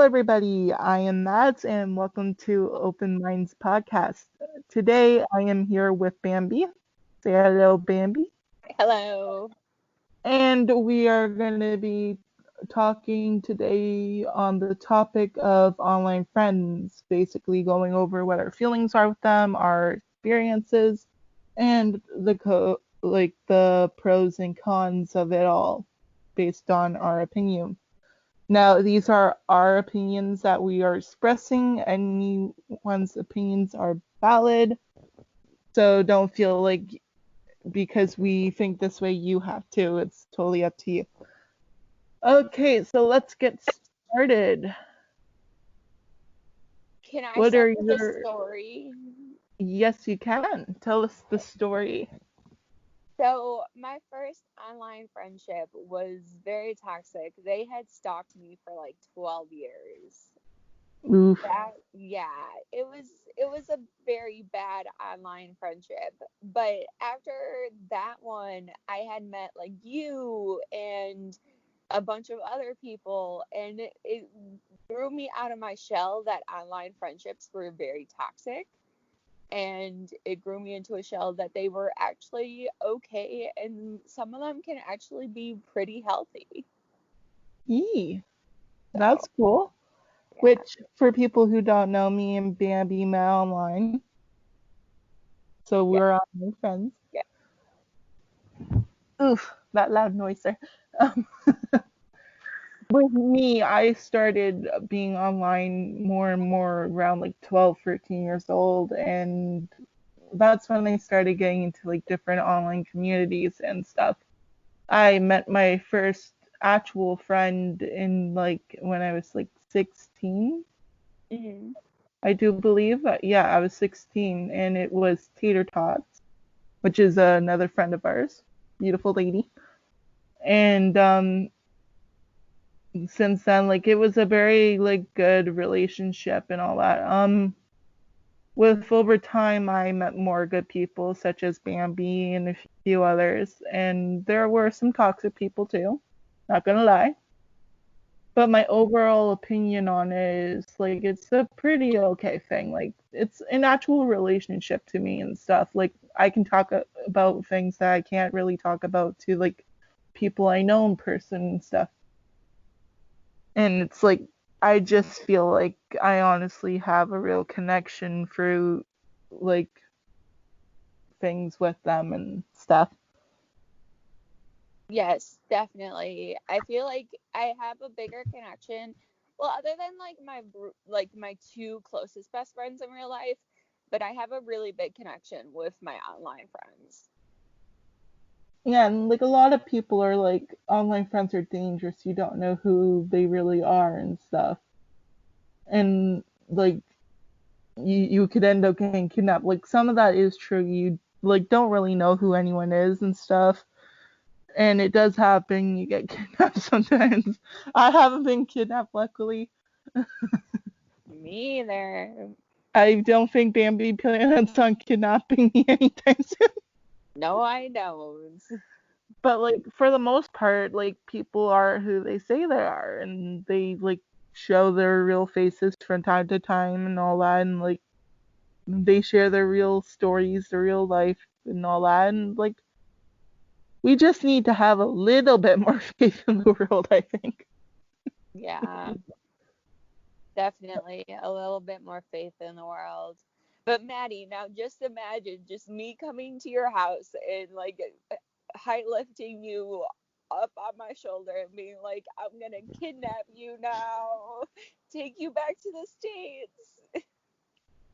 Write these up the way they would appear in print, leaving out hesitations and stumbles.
everybody. I am Mads, and welcome to Open Minds Podcast. Today, I am here with Bambi. Say hello, Bambi. Hello. And we are going to be talking today on the topic of online friends, basically going over what our feelings are with them, our experiences, and the pros and cons of it all, based on our opinion. Now, these are our opinions that we are expressing. Anyone's opinions are valid. So don't feel like because we think this way, you have to. It's totally up to you. Okay, so let's get started. Can I What start are with a your. story? Yes, you can. Tell us the story. So, my first online friendship was very toxic. They had stalked me for like 12 years. Oof. Yeah, it was a very bad online friendship. But after that one, I had met like you and a bunch of other people, and it threw me out of my shell that online friendships were very toxic, and it grew me into a shell that they were actually okay, and some of them can actually be pretty healthy. Yee. So That's cool. yeah. Which, for people who don't know, me and Bambi met online. So Yeah. we're online friends. Yeah. Oof, that loud noise there. Um, with me, I started being online more and more around like 12, 13 years old. And that's when I started getting into like different online communities and stuff. I met my first actual friend in like when I was like 16, Hmm. I do believe. Yeah, I was 16, and it was Tater Tots, which is another friend of ours. Beautiful lady. And since then, like it was a very like good relationship and all that. With over time, I met more good people such as Bambi and a few others, and there were some toxic people too. Not gonna lie. But my overall opinion on it is like it's a pretty okay thing. Like it's an actual relationship to me and stuff. Like I can talk about things that I can't really talk about to like people I know in person and stuff. And it's like I just feel like I honestly have a real connection through like things with them and stuff. Yes, definitely. I feel like I have a bigger connection. Well, other than like my two closest best friends in real life, but I have a really big connection with my online friends. Yeah, and like a lot of people are like online friends are dangerous. You don't know who they really are and stuff. And like you could end up getting kidnapped. Like some of that is true. You like don't really know who anyone is and stuff. And it does happen. You get kidnapped sometimes. I haven't been kidnapped, luckily. Me either. I don't think Bambi plans on kidnapping me anytime soon. No, I don't. But like for the most part, like people are who they say they are, and they like show their real faces from time to time and all that, and like they share their real stories, their real life and all that, and like we just need to have a little bit more faith in the world, I think. Yeah, definitely a little bit more faith in the world. But Maddie, now just imagine just me coming to your house and like high lifting you up on my shoulder and being like, I'm gonna kidnap you now, take you back to the States.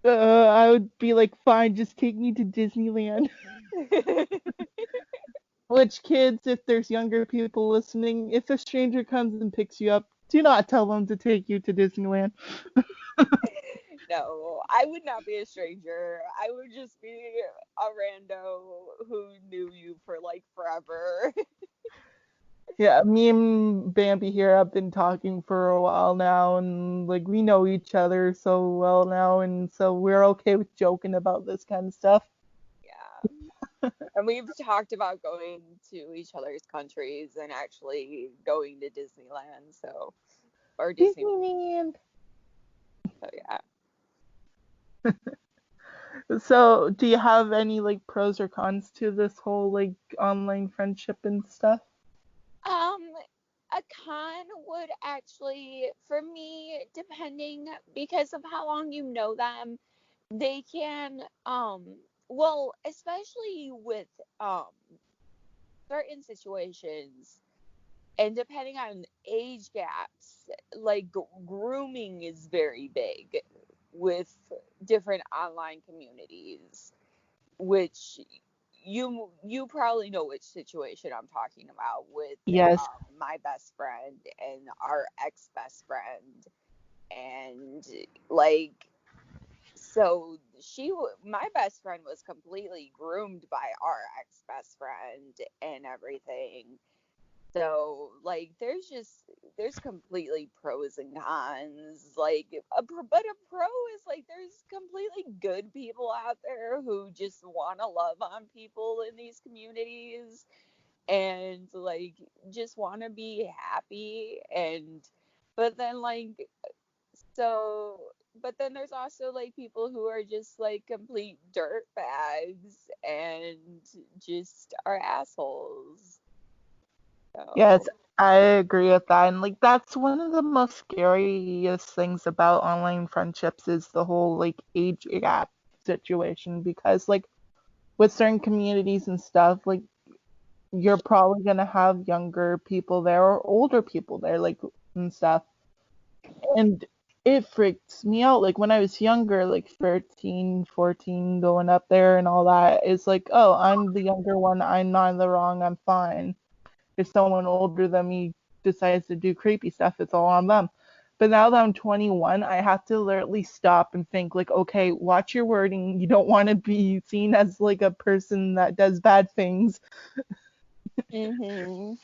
I would be like, fine, just take me to Disneyland. Which kids, if there's younger people listening, if a stranger comes and picks you up, do not tell them to take you to Disneyland. No, I would not be a stranger. I would just be a rando who knew you for like forever. Yeah, me and Bambi here have been talking for a while now, and like we know each other so well now, and so we're okay with joking about this kind of stuff. Yeah. And we've talked about going to each other's countries and actually going to Disneyland. So, or Disneyland. So yeah. So, do you have any like pros or cons to this whole like online friendship and stuff? Um, a con would actually, for me, depending because of how long you know them, they can, well, especially with um certain situations, and depending on age gaps, like grooming is very big with different online communities, which you probably know which situation I'm talking about with Yes. my best friend and our ex best friend, and like so my best friend was completely groomed by our ex best friend and everything. So like there's completely pros and cons. Like but a pro is like there's completely good people out there who just want to love on people in these communities and like just want to be happy, and but then like so but then there's also like people who are just like complete dirt bags and just are assholes. Yes, So I agree with that. And like that's one of the most scariest things about online friendships is the whole like age gap situation because like with certain communities and stuff, like you're probably gonna have younger people there or older people there, like and stuff. And it freaks me out. Like when I was younger, like 13, 14, going up there and all that, it's like, oh, I'm the younger one. I'm not in the wrong. I'm fine. If someone older than me decides to do creepy stuff, it's all on them. But now that I'm 21, I have to literally stop and think, like, okay, watch your wording. You don't want to be seen as like a person that does bad things. mhm.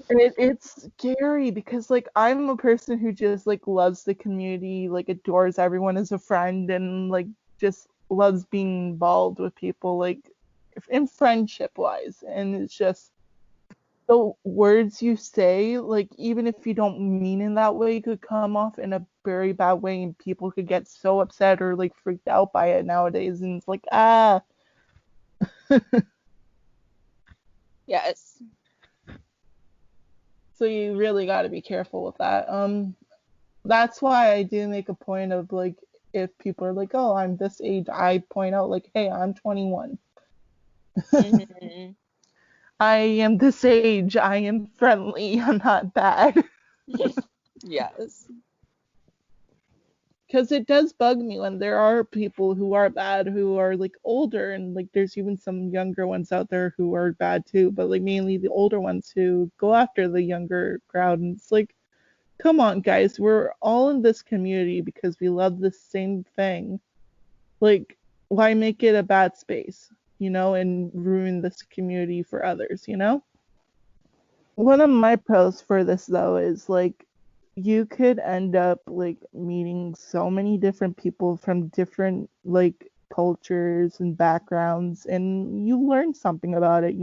And it's scary because like I'm a person who just like loves the community, like adores everyone as a friend and like just loves being involved with people like in friendship wise. And it's just the words you say, like even if you don't mean in that way, could come off in a very bad way and people could get so upset or like freaked out by it nowadays and it's like Yes. so you really got to be careful with that. That's why I do make a point of like if people are like, "Oh, I'm this age," I point out like, "Hey, I'm 21. Mhm. I am this age. I am friendly. I'm not bad." Yes. Because it does bug me when there are people who are bad who are like older and like there's even some younger ones out there who are bad too, but like mainly the older ones who go after the younger crowd and it's like, come on guys, we're all in this community because we love the same thing. Like, why make it a bad space, and ruin this community for others, One of my pros for this though is like you could end up like meeting so many different people from different like cultures and backgrounds and you learn something about it.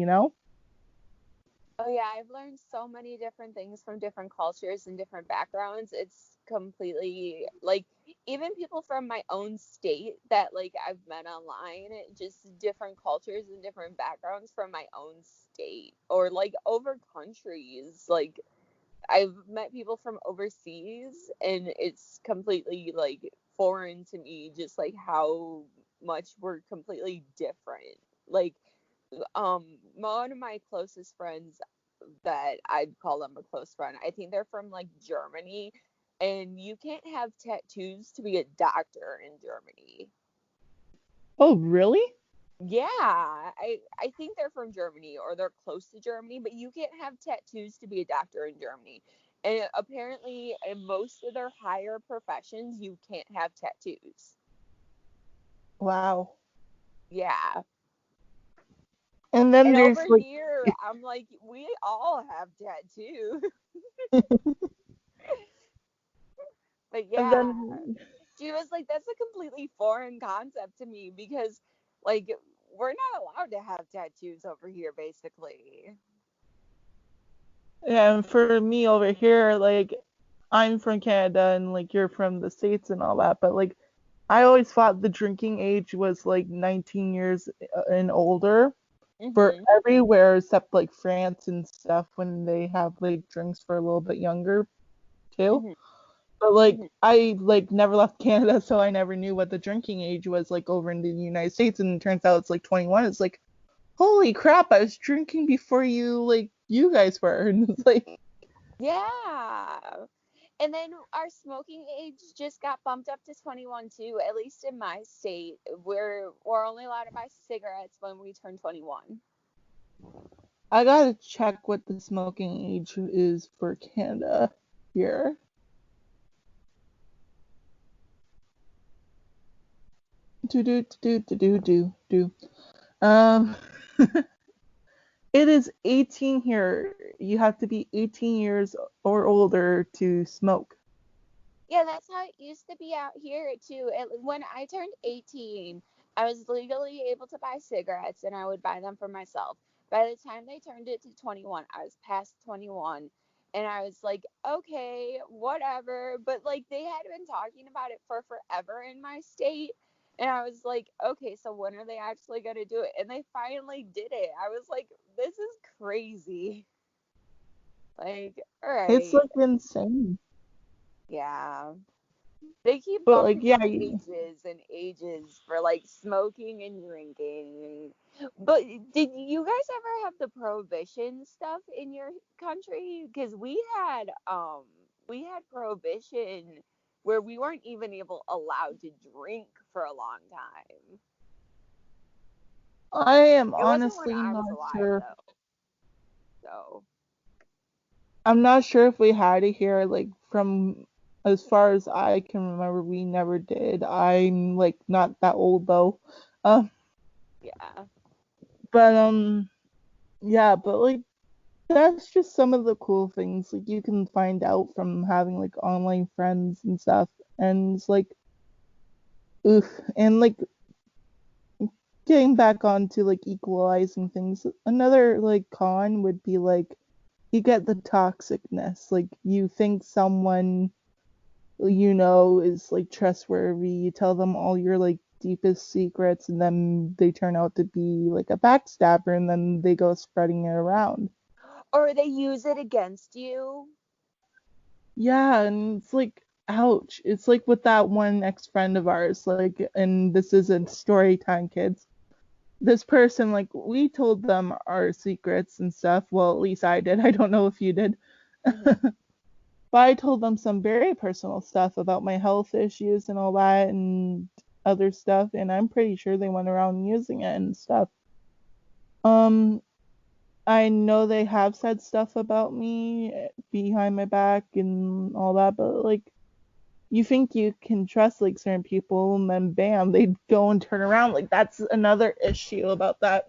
Oh yeah, I've learned so many different things from different cultures and different backgrounds. It's completely like even people from my own state that like I've met online, just different cultures and different backgrounds from my own state or like over countries. Like I've met people from overseas and it's completely like foreign to me just like how much we're completely different. Like one of my closest friends that I'd call them a close friend, I think they're from like Germany, and you can't have tattoos to be a doctor in Germany. Oh, really? Yeah, I think they're from Germany or they're close to Germany, but you can't have tattoos to be a doctor in Germany. And apparently, in most of their higher professions, you can't have tattoos. Wow. Yeah. And then And there's over like here, I'm like, we all have tattoos. But and yeah, then she was like, that's a completely foreign concept to me because, like, we're not allowed to have tattoos over here, basically. and for me over here like I'm from Canada and like you're from the States and all that, but like I always thought the drinking age was like 19 years and older for Mhm. everywhere except like France and stuff when they have like drinks for a little bit younger too. Mhm. But like Mhm. I like never left Canada, so I never knew what the drinking age was like over in the United States, and it turns out it's like 21. It's like, holy crap, I was drinking before you guys were. And it's like Yeah. And then our smoking age just got bumped up to 21 too, at least in my state. We're only allowed to buy cigarettes when we turn 21. I gotta check what the smoking age is for Canada here. Do do do do do do do. Um, it is 18 here. You have to be 18 years or older to smoke. Yeah, that's how it used to be out here too. When I turned 18, I was legally able to buy cigarettes and I would buy them for myself. By the time they turned it to 21, I was past 21 and I was like, okay, whatever. But like they had been talking about it for forever in my state. And I was like, okay, so when are they actually going to do it? And they finally did it. I was like, this is crazy. Like, all It's right. like insane. Yeah. They keep But like bumping yeah, up ages and ages for like smoking and drinking. But did you guys ever have the prohibition stuff in your country? Because we had prohibition where we weren't even able allowed to drink for a long time. I am It wasn't when honestly I not was alive sure. though. So I'm not sure if we had it here. Like from as far as I can remember, we never did. I'm like not that old though. Um, yeah. but yeah, but like that's just some of the cool things like you can find out from having like online friends and stuff. And it's like, oof, and like getting back onto like equalizing things. Another like con would be like you get the toxicness. Like you think someone is like trustworthy. You tell them all your like deepest secrets, and then they turn out to be like a backstabber, and then they go spreading it around. Or they use it against you. Yeah, and it's like, ouch. It's like with that one ex friend of ours, like, and this isn't story time, kids. This person, like, we told them our secrets and stuff. Well, at least I did. I don't know if you did. Hmm. But I told them some very personal stuff about my health issues and all that and other stuff, and I'm pretty sure they went around using it and stuff. Um, I know they have said stuff about me behind my back and all that, but like you think you can trust like certain people and then bam, they go and turn around. Like that's another issue about that.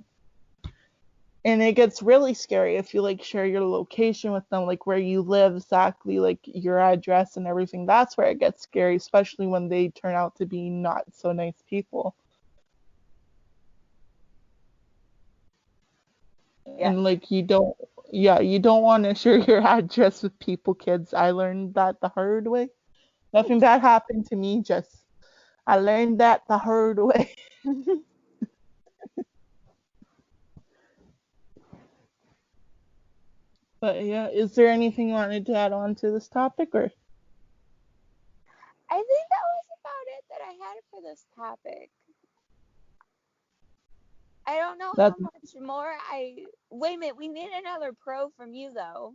And it gets really scary if you like share your location with them, like where you live exactly, like your address and everything. That's where it gets scary, especially when they turn out to be not so nice people. Yeah. And like you don't want to share your address with people, kids. I learned that the hard way. Nothing bad happened to me, just I learned that the hard way. But yeah, is there anything you wanted to add on to this topic or I think that was about it that I had for this topic. I don't know that how much more I. Wait a minute, we need another pro from you though.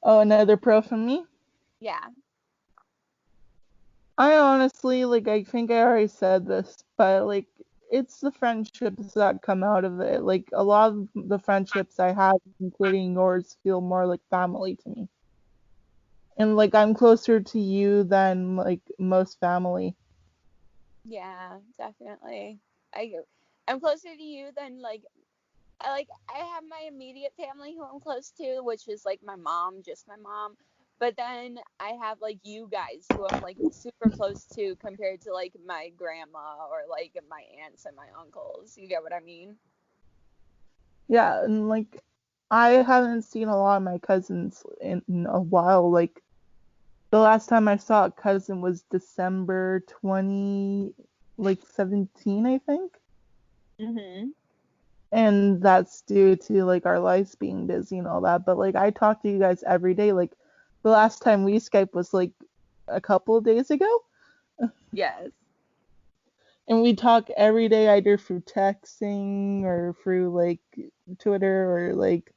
oh another pro from me? Yeah. I honestly, like, I think I already said this, but like, it's the friendships that come out of it. Like, a lot of the friendships I have, including yours, feel more like family to me. And like, I'm closer to you than like most family. Yeah, definitely. I I'm closer to you than I have my immediate family who I'm close to, which is like my mom, just my mom. But then I have like you guys who I'm like super close to compared to like my grandma or like my aunts and my uncles. You get what I mean? Yeah, and like, I haven't seen a lot of my cousins in a while. Like, the last time I saw a cousin was December 2017, I think. Mhm. And that's due to like our lives being busy and all that. But like I talk to you guys every day. Like the last time we Skype was like a couple of days ago. Yes. And we talk every day either through texting or through like Twitter or like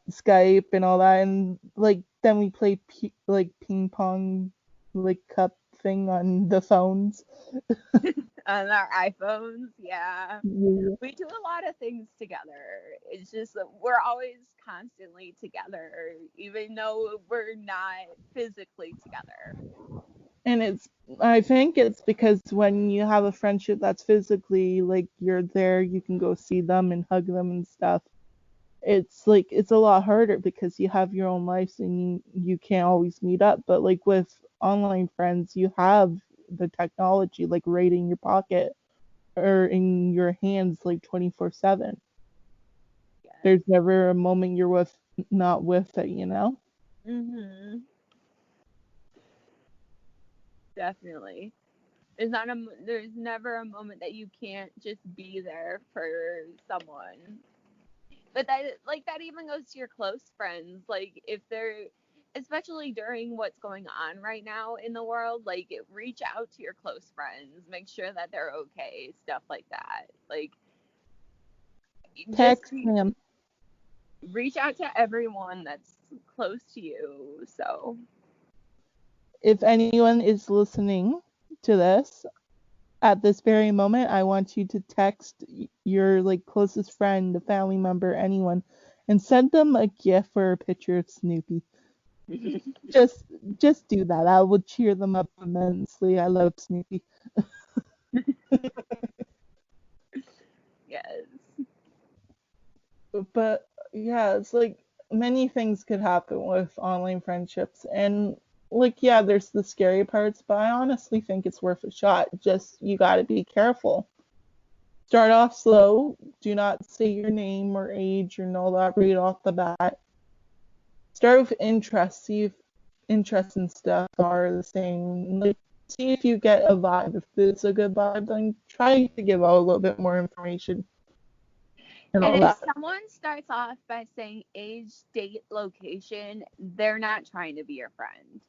Skype and all that. And like then we play like ping pong like cup thing on the phones. On our iPhones, yeah. Yeah. We do a lot of things together. It's just that we're always constantly together, even though we're not physically together. And I think it's because when you have a friendship that's physically like you're there, you can go see them and hug them and stuff. It's like it's a lot harder because you have your own lives and you can't always meet up. But like with online friends, you have the technology like right in your pocket or in your hands like 24/7. Yes. There's never a moment you're with not with it, you know? Mhm. Definitely. There's never a moment that you can't just be there for someone. But that even goes to your close friends. Like if they're, especially during what's going on right now in the world, like reach out to your close friends, make sure that they're okay, stuff like that. Like just Text them. reach out to everyone that's close to you. So If anyone is listening to this at this very moment, I want you to text your like closest friend, a family member, anyone, and send them a GIF or a picture of Snoopy. Just just do that. I will cheer them up immensely. I love Snoopy. yes. But yeah, it's like many things could happen with online friendships and like yeah, there's the scary parts, but I honestly think it's worth a shot. Just you got to be careful. Start off slow. Do not say your name or age or know that right off the bat. Start with interest. See if interest and stuff are the same. Like, see if you get a vibe. If it's a good vibe, then try to give out a little bit more information and And all if that. someone starts off by saying age, date, location, they're not trying to be your friend.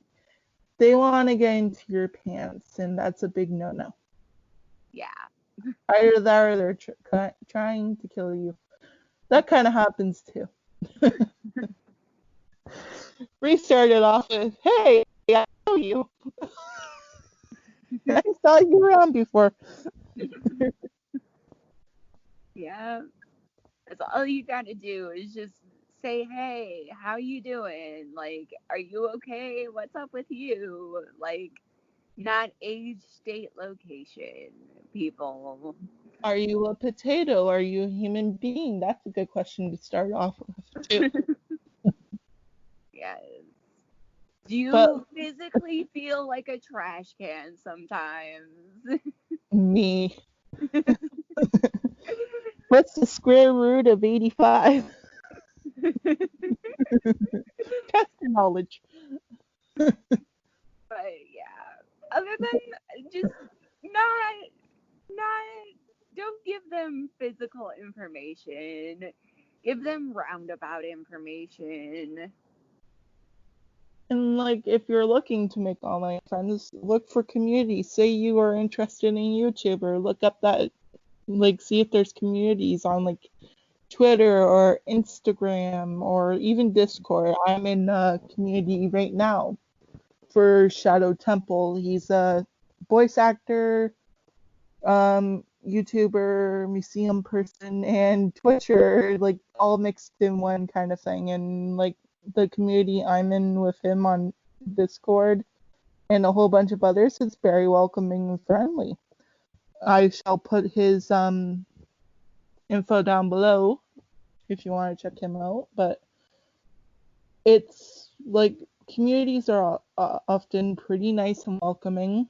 They want to get into your pants, and that's a big no-no. Yeah. Either that or they're trying to kill you. That kind of happens too. We started off with, "Hey, I know you. I saw you around before." Yeah. That's all you got to do is just say, "Hey, how you doing? Like, are you okay? What's up with you?" Like, not age, state, location, people. Are you a potato? Are you a human being? That's a good question to start off with too. Yes. Do But you physically feel like a trash can sometimes? me, what's the square root of 85? Test your knowledge. But yeah, other than just not not don't give them physical information. Give them roundabout information. And like if you're looking to make online friends, look for communities. Say you are interested in YouTube or look up that like see if there's communities on like Twitter or Instagram or even Discord. I'm in a community right now for Shadow Temple. He's a voice actor, YouTuber, museum person, and Twitcher, like all mixed in one kind of thing. And like the community I'm in with him on Discord and a whole bunch of others is very welcoming and friendly. I shall put his info down below if you want to check him out. But it's like communities are often pretty nice and welcoming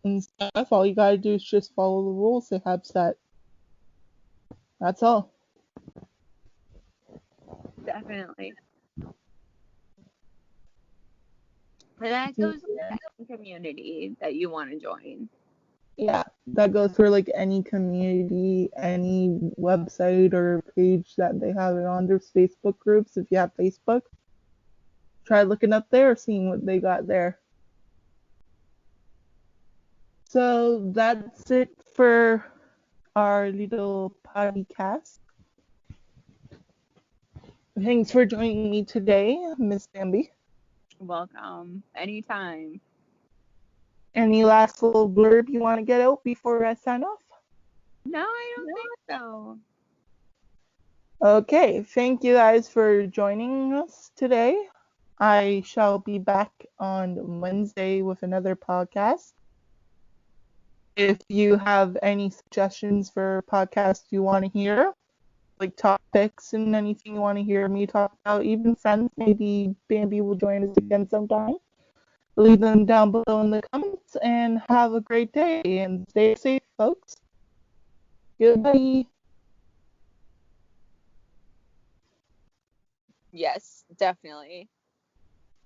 and stuff. All you gotta do is just follow the rules they have set. That's all. Definitely. And that goes with any community that you want to join. Yeah, that goes for like any community, any website or page that they have it on. There's Facebook groups if you have Facebook. Try looking up there, seeing what they got there. So that's it for our little podcast. Thanks for joining me today, Miss Bambi. Welcome. Anytime. Any last little blurb you want to get out before I sign off? No, I don't think so. Okay, thank you guys for joining us today. I shall be back on Wednesday with another podcast. If you have any suggestions for podcasts you want to hear, like topics and anything you want to hear me talk about, even friends, maybe Bambi will join us again sometime. Leave them down below in the comments and have a great day and stay safe, folks. Goodbye. Yes, definitely.